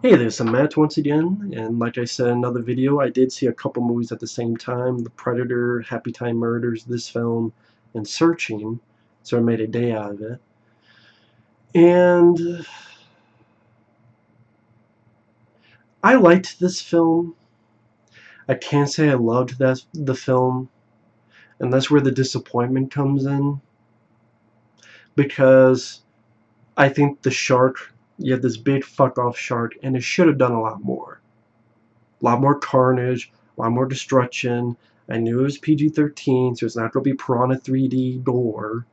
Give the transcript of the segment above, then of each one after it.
Hey, there's Matt once again, and like I said in another video, I did see a couple movies at the same time: The Predator, Happy Time Murders, this film, and Searching, so I made a day out of it. And I liked this film. I can't say I loved the film, and that's where the disappointment comes in, because I think the shark, you have this big fuck off shark, and it should have done a lot more. A lot more carnage, a lot more destruction. I knew it was PG-13, so it's not going to be Piranha 3D gore.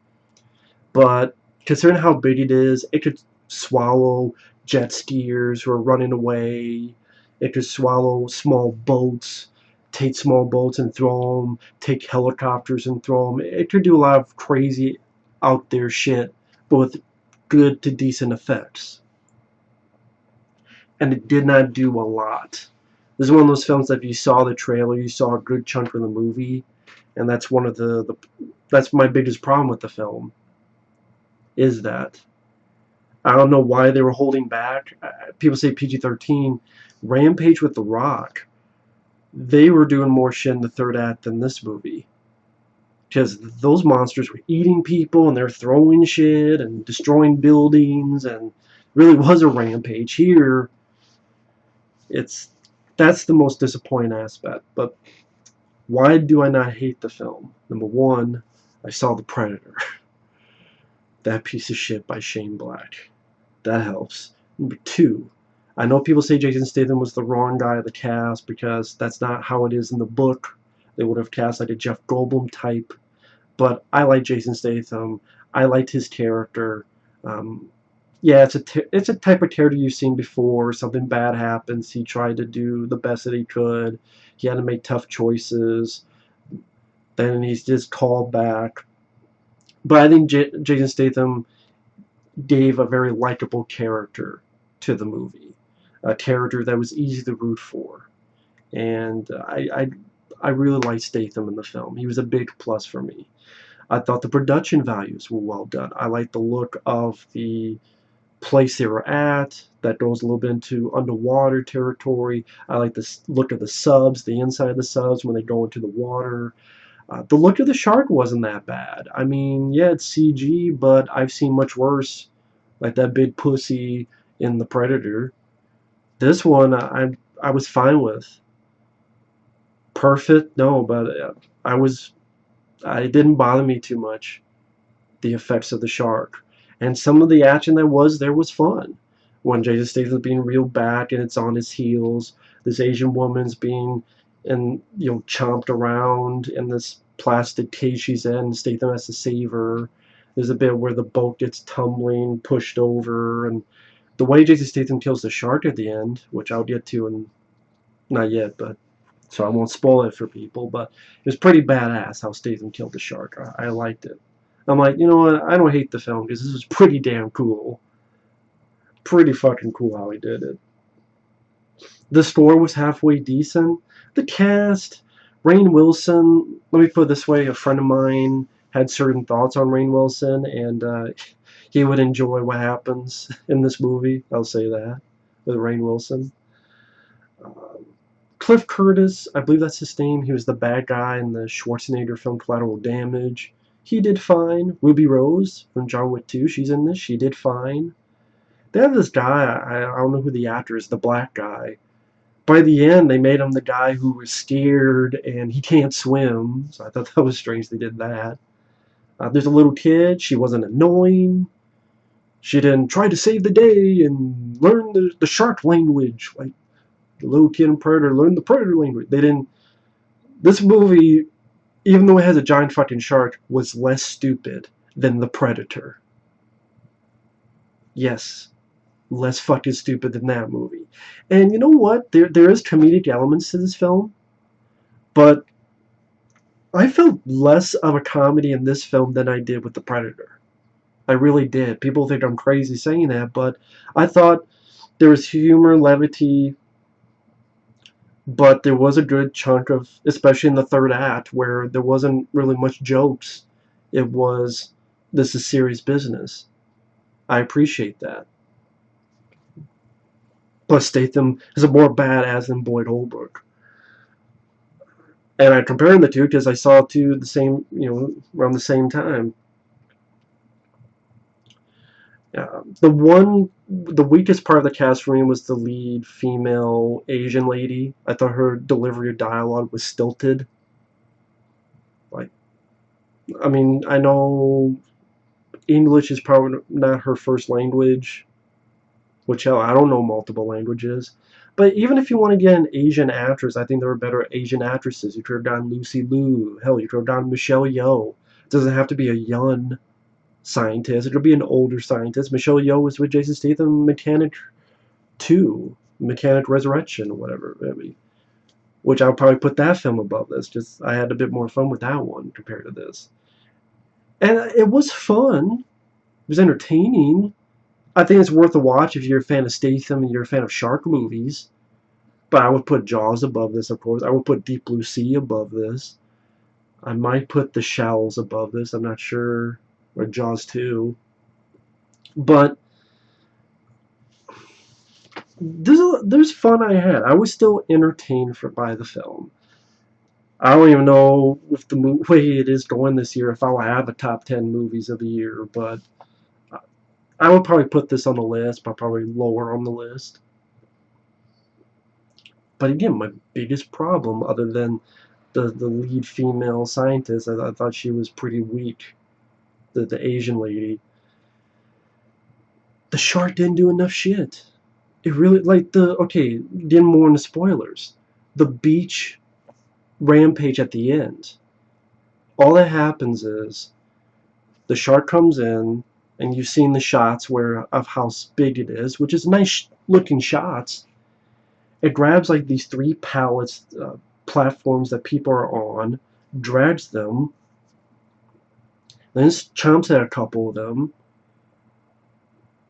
But considering how big it is, it could swallow jet skiers who are running away. It could swallow small boats, take small boats and throw them, take helicopters and throw them. It could do a lot of crazy out there shit, but with good to decent effects. And it did not do a lot. This is one of those films that if you saw the trailer, you saw a good chunk of the movie, and that's one of that's my biggest problem with the film. Is that I don't know why they were holding back. People say PG-13. Rampage with The Rock, they were doing more shit in the third act than this movie, because those monsters were eating people and they're throwing shit and destroying buildings, and really was a rampage. Here, it's that's the most disappointing aspect. But why do I not hate the film? Number one, I saw The Predator. That piece of shit by Shane Black. That helps. Number two, I know people say Jason Statham was the wrong guy of the cast because that's not how it is in the book. They would have cast like a Jeff Goldblum type. But I like Jason Statham. I liked his character. Um, yeah, it's a type of character you've seen before. Something bad happens. He tried to do the best that he could. He had to make tough choices. Then he's just called back. But I think Jason Statham gave a very likable character to the movie, a character that was easy to root for, and I really liked Statham in the film. He was a big plus for me. I thought the production values were well done. I liked the look of the place they were at. That goes a little bit into underwater territory. I like the look of the subs, the inside of the subs when they go into the water. The look of the shark wasn't that bad. I mean, yeah, it's CG, but I've seen much worse, like that big pussy in The Predator. This one, I was fine with. Perfect, no, but I didn't bother me too much. The effects of the shark and some of the action that was there was fun. When Jason Statham's being reeled back and it's on his heels, this Asian woman's being chomped around in this plastic cage she's in. Statham has to save her. There's a bit where the boat gets tumbling, pushed over, and the way Jason Statham kills the shark at the end, which I'll get to, and not yet, but so I won't spoil it for people. But it was pretty badass how Statham killed the shark. I liked it. I'm like, you know what? I don't hate the film because this was pretty damn cool. Pretty fucking cool how he did it. The score was halfway decent. The cast, Rainn Wilson. Let me put it this way: a friend of mine had certain thoughts on Rainn Wilson, and he would enjoy what happens in this movie. I'll say that with Rainn Wilson. Um, Cliff Curtis, I believe that's his name. He was the bad guy in the Schwarzenegger film Collateral Damage. He did fine. Ruby Rose from John Wick 2, she's in this. She did fine. They have this guy, I don't know who the actor is, the black guy. By the end, they made him the guy who was scared and he can't swim. So I thought that was strange they did that. There's a little kid. She wasn't annoying. She didn't try to save the day and learn the shark language. Like the little kid in Predator learned the Predator language. They didn't. This movie, even though it has a giant fucking shark, was less stupid than The Predator. Yes, less fucking stupid than that movie. And you know what? There is comedic elements to this film, but I felt less of a comedy in this film than I did with The Predator. I really did. People think I'm crazy saying that, but I thought there was humor, levity, but there was a good chunk of, especially in the third act, where there wasn't really much jokes. It was, this is serious business. I appreciate that. Plus, Statham is a more badass than Boyd Holbrook. And I'm comparing the two because I saw two the same, around the same time. The weakest part of the cast for me was the lead female Asian lady. I thought her delivery of dialogue was stilted. Like, I mean, I know English is probably not her first language, which hell, I don't know multiple languages. But even if you want to get an Asian actress, I think there are better Asian actresses. You could have done Lucy Liu. Hell, you could have done Michelle Yeoh. It doesn't have to be a young scientist. It could be an older scientist. Michelle Yeoh was with Jason Statham, Mechanic 2, Mechanic Resurrection, whatever. I mean, which I would probably put that film above this. Just I had a bit more fun with that one compared to this. And it was fun. It was entertaining. I think it's worth a watch if you're a fan of Statham and you're a fan of shark movies. But I would put Jaws above this, of course. I would put Deep Blue Sea above this. I might put The Shells above this. I'm not sure. Or Jaws 2. But there's fun I had. I was still entertained by the film. I don't even know with the way it is going this year if I'll have a top 10 movies of the year, but I would probably put this on the list, but probably lower on the list. But again, my biggest problem, other than the lead female scientist, I thought she was pretty weak. The Asian lady. The shark didn't do enough shit. It really, okay, getting more into spoilers. The beach rampage at the end. All that happens is the shark comes in, and you've seen the shots of how big it is, which is nice looking shots. It grabs like these 3 pallets, platforms that people are on, drags them, then chomps at a couple of them.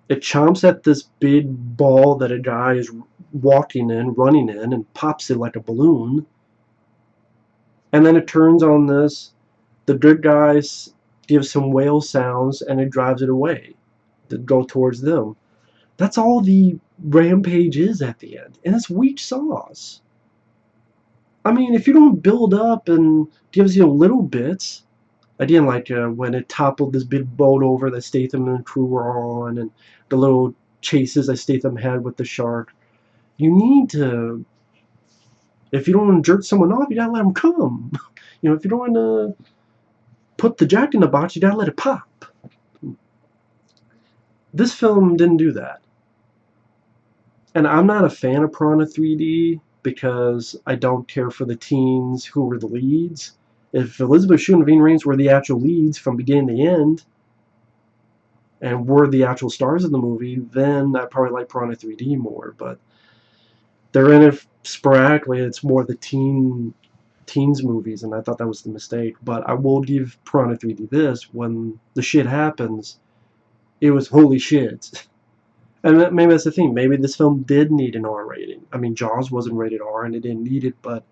It chomps at this big ball that a guy is walking in, running in, and pops it like a balloon. And then it turns on this. The good guys give some whale sounds, and it drives it away to go towards them. That's all the rampage is at the end. And it's weak sauce. I mean, if you don't build up and gives you little bits, I didn't like when it toppled this big boat over that Statham and crew were on, and the little chases that Statham had with the shark. You need to, if you don't want to jerk someone off, you gotta let them come. If you don't want to put the jack in the box, you gotta let it pop. This film didn't do that. And I'm not a fan of Piranha 3D because I don't care for the teens who were the leads. If Elizabeth Shue and Ving Rhames were the actual leads from beginning to end, and were the actual stars of the movie, then I probably like Piranha 3D more. But they're in it sporadically. It's more the teens movies, and I thought that was the mistake. But I will give Piranha 3D this: when the shit happens, it was holy shit. And maybe that's the thing. Maybe this film did need an R rating. I mean, Jaws wasn't rated R, and it didn't need it. But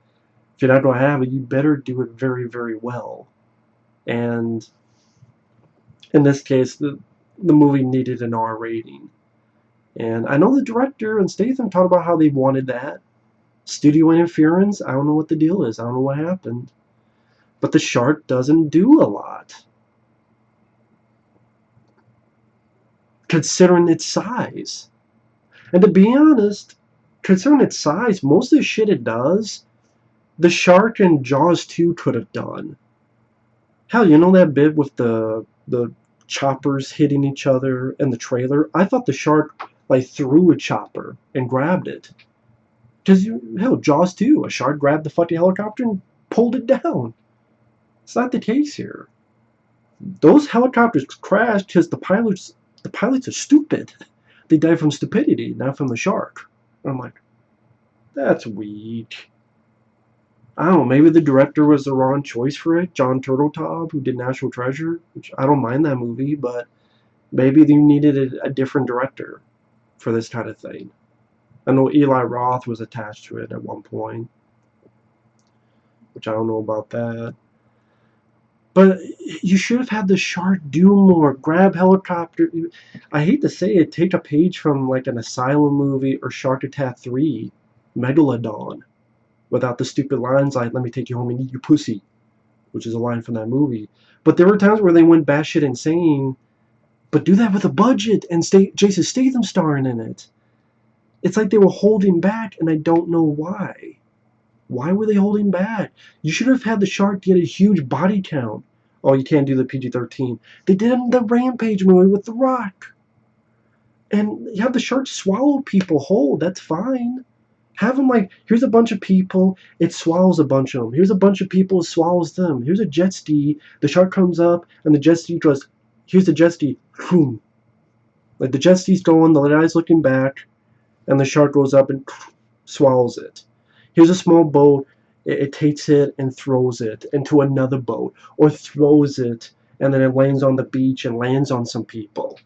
if you're not going to have it, you better do it very, very well. And in this case, the movie needed an R rating. And I know the director and Statham talked about how they wanted that. Studio interference, I don't know what the deal is. I don't know what happened. But the shark doesn't do a lot. Considering its size. And to be honest, considering its size, most of the shit it does, the shark in Jaws 2 could have done. Hell, you know that bit with the choppers hitting each other in the trailer? I thought the shark threw a chopper and grabbed it. Because, hell, Jaws 2, a shark grabbed the fucking helicopter and pulled it down. It's not the case here. Those helicopters crashed because the pilots are stupid. They died from stupidity, not from the shark. And I'm like, that's weak. I don't know, maybe the director was the wrong choice for it. Jon Turteltaub, who did National Treasure, which I don't mind that movie, but maybe they needed a different director for this kind of thing. I know Eli Roth was attached to it at one point, which I don't know about that. But you should have had the shark do more. Grab helicopter. I hate to say it, take a page from like an Asylum movie or Shark Attack 3, Megalodon, without the stupid lines like, let me take you home and eat your pussy, which is a line from that movie. But there were times where they went batshit insane, but do that with a budget and Jason Statham starring in it. It's like they were holding back, and I don't know why. Why were they holding back? You should have had the shark get a huge body count. Oh, you can't do the PG-13. They did it in the Rampage movie with The Rock. And you have the shark swallow people whole. That's fine. Have them like, here's a bunch of people. It swallows a bunch of them. Here's a bunch of people. It swallows them. Here's a jet ski. The shark comes up, and the jet ski goes, here's the jet ski. Boom. Like the jet ski's going, the guy's looking back, and the shark goes up and swallows it. Here's a small boat. It takes it and throws it into another boat, or throws it and then it lands on the beach and lands on some people.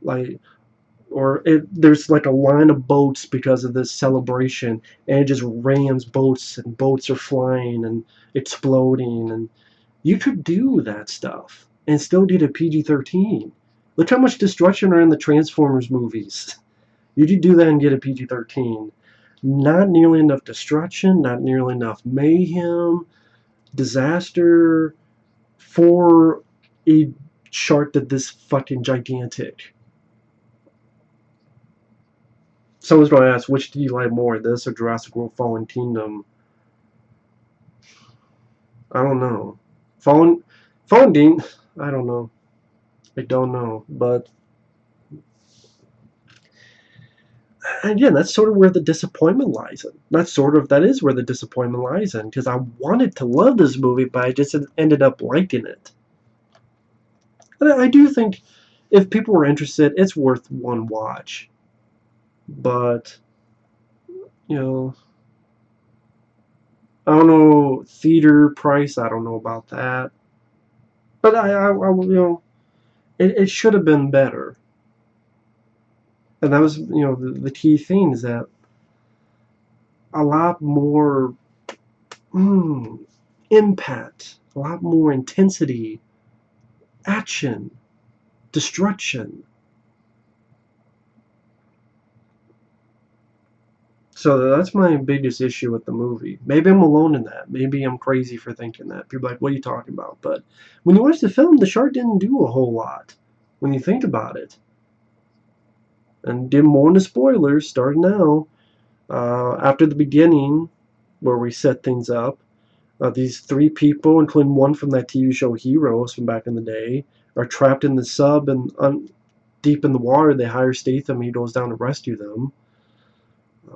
Like, or there's like a line of boats because of this celebration, and it just rams boats, and boats are flying and exploding, and you could do that stuff and still get a PG-13. Look how much destruction are in the Transformers movies. You could do that and get a PG-13. Not nearly enough destruction, not nearly enough mayhem, disaster for a shark that this fucking gigantic. Someone's going to ask, which do you like more, this or Jurassic World Fallen Kingdom? I don't know. Fallen Dean, I don't know. I don't know, but again, that's sort of where the disappointment lies in. That is where the disappointment lies in, because I wanted to love this movie, but I just ended up liking it. And I do think if people were interested, it's worth one watch. But, you know, I don't know, theater price, I don't know about that. But it should have been better. And that was, the key thing is that a lot more impact, a lot more intensity, action, destruction. So that's my biggest issue with the movie. Maybe I'm alone in that. Maybe I'm crazy for thinking that. People are like, what are you talking about? But when you watch the film, the shark didn't do a whole lot when you think about it. And get more into spoilers, starting now. After the beginning, where we set things up, these three people, including one from that TV show Heroes from back in the day, are trapped in the sub and deep in the water. They hire Statham. He goes down to rescue them.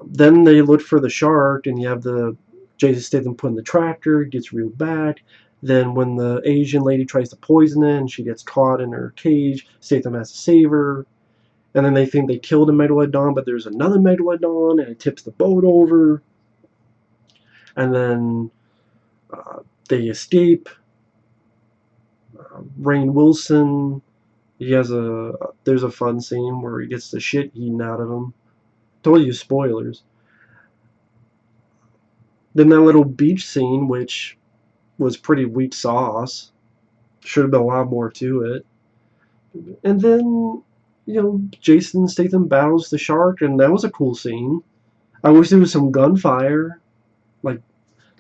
Then they look for the shark, and you have the Jason Statham put in the tractor, gets reeled back. Then when the Asian lady tries to poison it and she gets caught in her cage, Statham has to save her. And then they think they killed a megalodon, but there's another megalodon, and it tips the boat over. And then they escape. Rainn Wilson, there's a fun scene where he gets the shit eaten out of him. Told you spoilers. Then that little beach scene, which was pretty weak sauce. Should have been a lot more to it. And then, Jason Statham battles the shark, and that was a cool scene. I wish there was some gunfire. Like,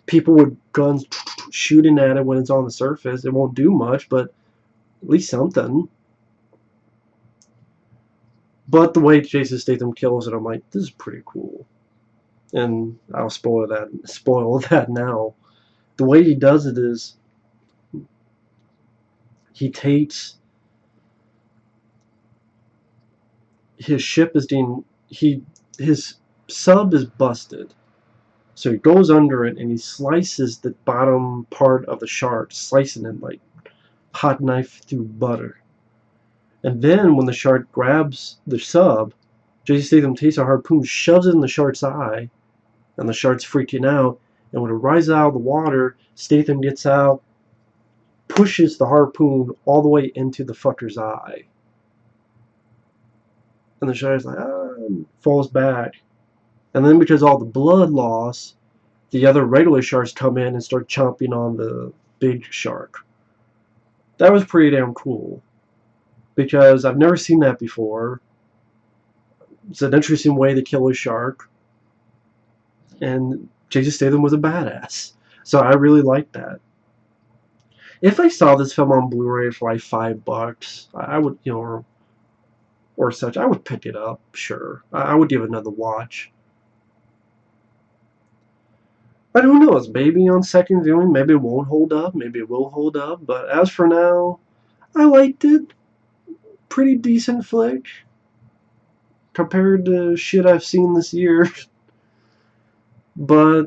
people with guns shooting at it when it's on the surface. It won't do much, but at least something. But the way Jason Statham kills it, I'm like, this is pretty cool. And I'll spoil that now. The way he does it is he takes his ship is his sub is busted. So he goes under it and he slices the bottom part of the shark, slicing it like hot knife through butter. And then when the shark grabs the sub, Jason Statham takes a harpoon, shoves it in the shark's eye, and the shark's freaking out. And when it rises out of the water, Statham gets out, pushes the harpoon all the way into the fucker's eye. And the shark's like, falls back. And then because of all the blood loss, the other regular sharks come in and start chomping on the big shark. That was pretty damn cool because I've never seen that before. It's an interesting way to kill a shark, and Jason Statham was a badass. So I really liked that. If I saw this film on Blu-ray for like $5, I would, or such, I would pick it up. Sure, I would give it another watch. But who knows? Maybe on second viewing, maybe it won't hold up. Maybe it will hold up. But as for now, I liked it. Pretty decent flick compared to shit I've seen this year. But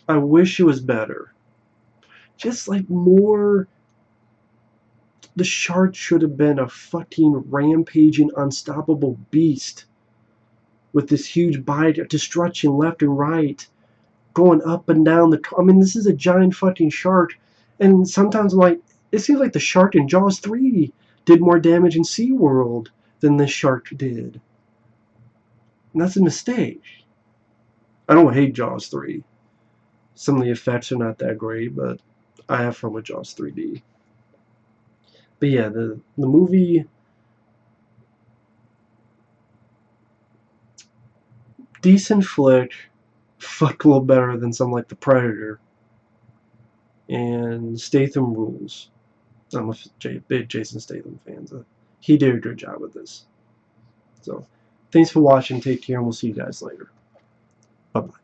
I wish it was better. Just like more. The shark should have been a fucking rampaging, unstoppable beast with this huge bite of destruction left and right, going up and down the. I mean, this is a giant fucking shark, and sometimes I'm like, it seems like the shark in Jaws 3 did more damage in SeaWorld than this shark did. And that's a mistake. I don't hate Jaws 3. Some of the effects are not that great, but I have fun with Jaws 3D. But yeah, the movie, decent flick, fuck a little better than something like The Predator. And Statham rules. I'm a big Jason Statham fan. So he did a good job with this. So thanks for watching. Take care, and we'll see you guys later. Bye-bye.